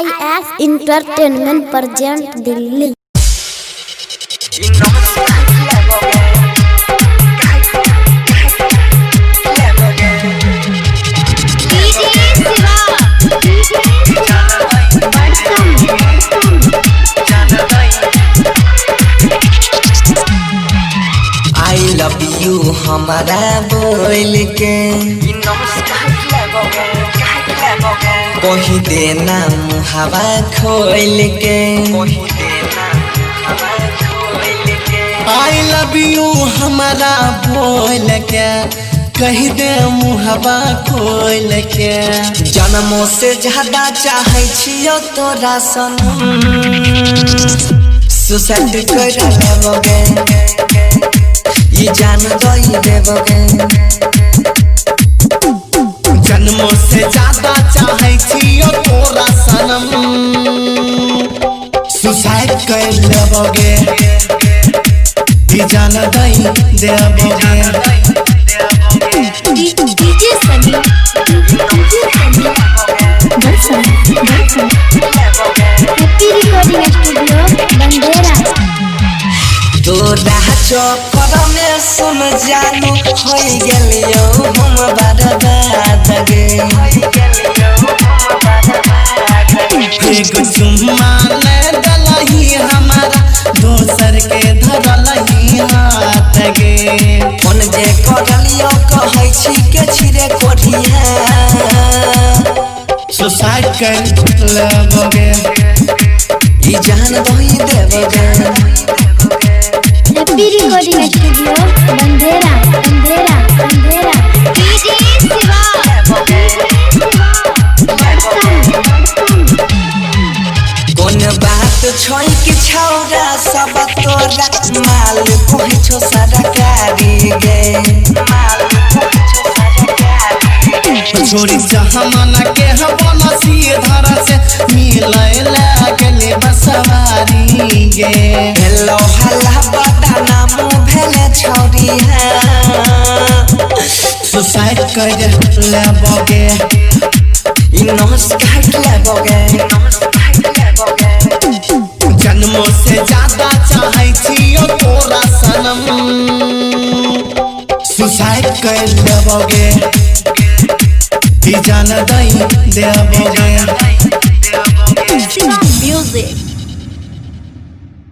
IX Entertainment present Delhi. I love you हमारा बोल के कही देना हवा खोल के I love you हमारा बोल के कही दे मुहबा खोल के जन्मों से ज्यादा चाहे छियो तोरा सनम सुसाइड कर लेबोगे ये जान दई देबोगे जन्मों से ज्यादा चाहे छियो तोरा सनम सुसाइड कर लेबोगे ये जान दई देबोगे DJ सनी हैप्पी रिकॉर्डिंग स्टूडियो बंदेरा। तोरा चौपर में सुन जानू हो गेलियो हम बर्बाद गे एगो चुम्मा ले दलही हमारा दोसर के धरलही हाथ गे कोन जे करलियो कहै छी के छिरे कोठिया सुसाइड कर लेबोगे ई जान दही देबोगे happy recording studio बंदेरा बंदेरा बंदेरा। DJ Shiva कोन बात छोड़ के छौरा सब तोरा माल कोइ छो सरकारी गे माल कोइ छो सरकारी छोड़ी जहाना के हवाला सीधर से मिलै लागले बसवारी गे हेलो हल्ला बड़ा नाम भेले छौरी है सुसाइड कर लेबोगे इनोस काट लेबोगे जन्मों से ज्यादा चाहे छियो तोरा सनम सुसाइड कर लेबोगे ई जान दई देबोगे म्यूजिक।